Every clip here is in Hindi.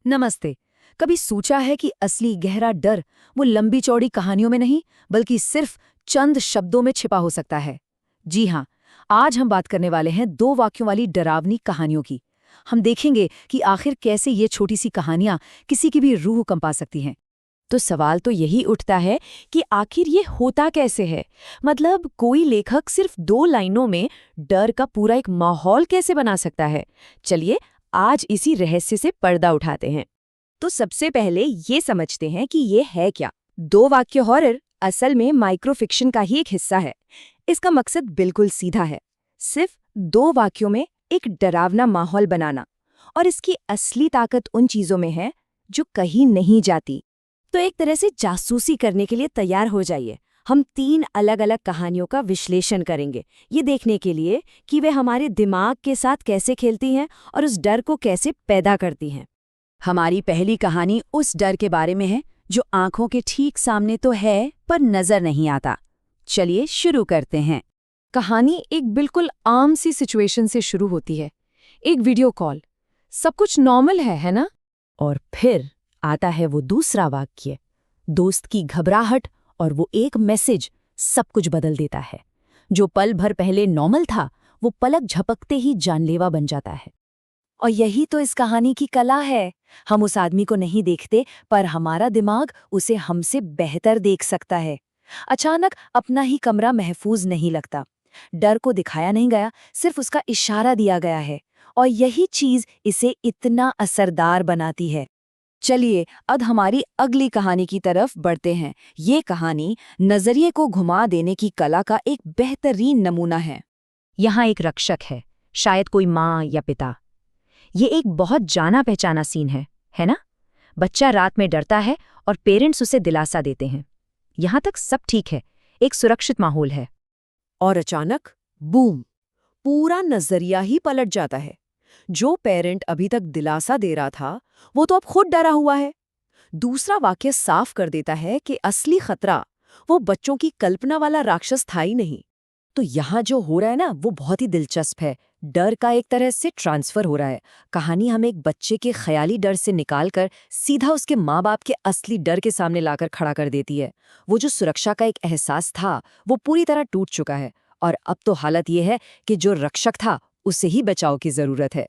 नमस्ते। कभी सोचा है कि असली गहरा डर वो लंबी चौड़ी कहानियों में नहीं बल्कि सिर्फ चंद शब्दों में छिपा हो सकता है? जी हाँ, आज हम बात करने वाले हैं दो वाक्यों वाली डरावनी कहानियों की। हम देखेंगे कि आखिर कैसे ये छोटी सी कहानियां किसी की भी रूह कंपा सकती हैं। तो सवाल तो यही उठता है कि आखिर ये होता कैसे है। मतलब कोई लेखक सिर्फ 2 लाइनों में डर का पूरा एक माहौल कैसे बना सकता है। चलिए आज इसी रहस्य से पर्दा उठाते हैं। तो सबसे पहले ये समझते हैं कि ये है क्या। 2 वाक्य हॉरर असल में माइक्रोफिक्शन का ही एक हिस्सा है। इसका मकसद बिल्कुल सीधा है, सिर्फ 2 वाक्यों में एक डरावना माहौल बनाना। और इसकी असली ताकत उन चीजों में है जो कहीं नहीं जाती। तो एक तरह से जासूसी करने के लिए तैयार हो जाइए। हम 3 अलग अलग कहानियों का विश्लेषण करेंगे, ये देखने के लिए कि वे हमारे दिमाग के साथ कैसे खेलती हैं और उस डर को कैसे पैदा करती हैं। हमारी पहली कहानी उस डर के बारे में है जो आंखों के ठीक सामने तो है पर नजर नहीं आता। चलिए शुरू करते हैं। कहानी एक बिल्कुल आम सी सिचुएशन से शुरू होती है। एक वीडियो कॉल, सब कुछ नॉर्मल है ना? और फिर आता है वो दूसरा वाक्य, दोस्त की घबराहट और वो एक मैसेज सब कुछ बदल देता है। जो पल भर पहले नॉर्मल था वो पलक झपकते ही जानलेवा बन जाता है। और यही तो इस कहानी की कला है। हम उस आदमी को नहीं देखते पर हमारा दिमाग उसे हमसे बेहतर देख सकता है। अचानक अपना ही कमरा महफूज नहीं लगता। डर को दिखाया नहीं गया, सिर्फ उसका इशारा दिया गया है। और यही चीज इसे इतना असरदार बनाती है। चलिए अब हमारी अगली कहानी की तरफ बढ़ते हैं। ये कहानी नजरिए को घुमा देने की कला का एक बेहतरीन नमूना है। यहाँ एक रक्षक है, शायद कोई माँ या पिता। ये एक बहुत जाना पहचाना सीन है ना? बच्चा रात में डरता है और पेरेंट्स उसे दिलासा देते हैं। यहाँ तक सब ठीक है, एक सुरक्षित माहौल है। और अचानक बूम, पूरा नजरिया ही पलट जाता है। जो पेरेंट अभी तक दिलासा दे रहा था वो तो अब खुद डरा हुआ है। दूसरा वाक्य साफ कर देता है कि असली खतरा वो बच्चों की कल्पना वाला राक्षस था ही नहीं। तो यहाँ जो हो रहा है ना वो बहुत ही दिलचस्प है। डर का एक तरह से ट्रांसफर हो रहा है। कहानी हमें एक बच्चे के ख्याली डर से निकालकर सीधा उसके माँ बाप के असली डर के सामने लाकर खड़ा कर देती है। वो जो सुरक्षा का एक एहसास था वो पूरी तरह टूट चुका है और अब तो हालत ये है कि जो रक्षक था उसे ही बचाव की जरूरत है।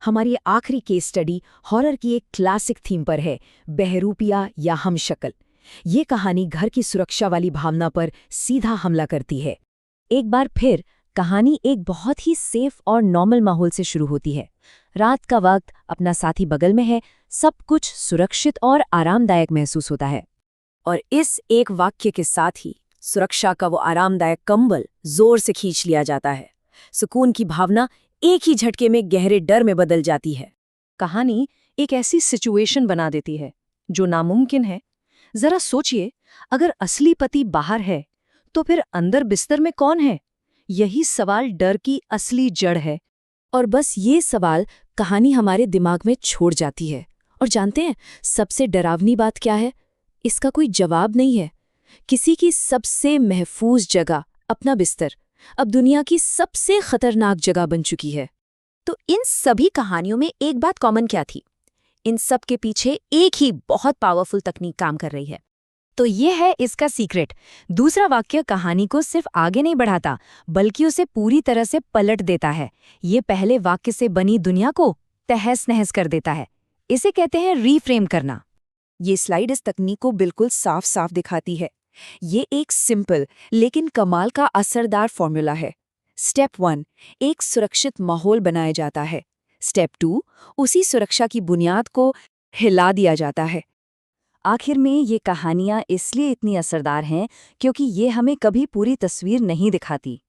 हमारी आखिरी केस स्टडी हॉरर की एक क्लासिक थीम पर है, बहरूपिया या हमशक्ल। ये कहानी घर की सुरक्षा वाली भावना पर सीधा हमला करती है। एक बार फिर कहानी एक बहुत ही सेफ और नॉर्मल माहौल से शुरू होती है। रात का वक्त, अपना साथी बगल में है, सब कुछ सुरक्षित और आरामदायक महसूस होता है। और इस एक वाक्य के साथ ही सुरक्षा का वो आरामदायक कंबल जोर से खींच लिया जाता है। सुकून की भावना एक ही झटके में गहरे डर में बदल जाती है। कहानी एक ऐसी सिचुएशन बना देती है जो नामुमकिन है। जरा सोचिए, अगर असली पति बाहर है तो फिर अंदर बिस्तर में कौन है? यही सवाल डर की असली जड़ है। और बस ये सवाल कहानी हमारे दिमाग में छोड़ जाती है। और जानते हैं सबसे डरावनी बात क्या है? इसका कोई जवाब नहीं है। किसी की सबसे महफूज जगह, अपना बिस्तर, अब दुनिया की सबसे खतरनाक जगह बन चुकी है। तो इन सभी कहानियों में एक बात कॉमन क्या थी? इन सब के पीछे एक ही बहुत पावरफुल तकनीक काम कर रही है। तो ये है इसका सीक्रेट। दूसरा वाक्य कहानी को सिर्फ आगे नहीं बढ़ाता बल्कि उसे पूरी तरह से पलट देता है। ये पहले वाक्य से बनी दुनिया को तहस नहस कर देता है। इसे कहते हैं रीफ्रेम करना। ये स्लाइड इस तकनीक को बिल्कुल साफ साफ दिखाती है। ये एक सिंपल लेकिन कमाल का असरदार फॉर्मूला है। स्टेप 1, एक सुरक्षित माहौल बनाया जाता है। स्टेप 2, उसी सुरक्षा की बुनियाद को हिला दिया जाता है। आखिर में ये कहानियाँ इसलिए इतनी असरदार हैं क्योंकि ये हमें कभी पूरी तस्वीर नहीं दिखाती।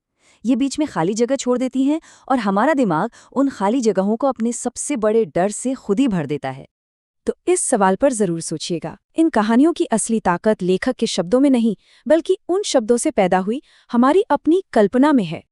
ये बीच में खाली जगह छोड़ देती हैं और हमारा दिमाग उन खाली जगहों को अपने सबसे बड़े डर से खुद ही भर देता है। तो इस सवाल पर जरूर सोचिएगा, इन कहानियों की असली ताकत लेखक के शब्दों में नहीं बल्कि उन शब्दों से पैदा हुई हमारी अपनी कल्पना में है।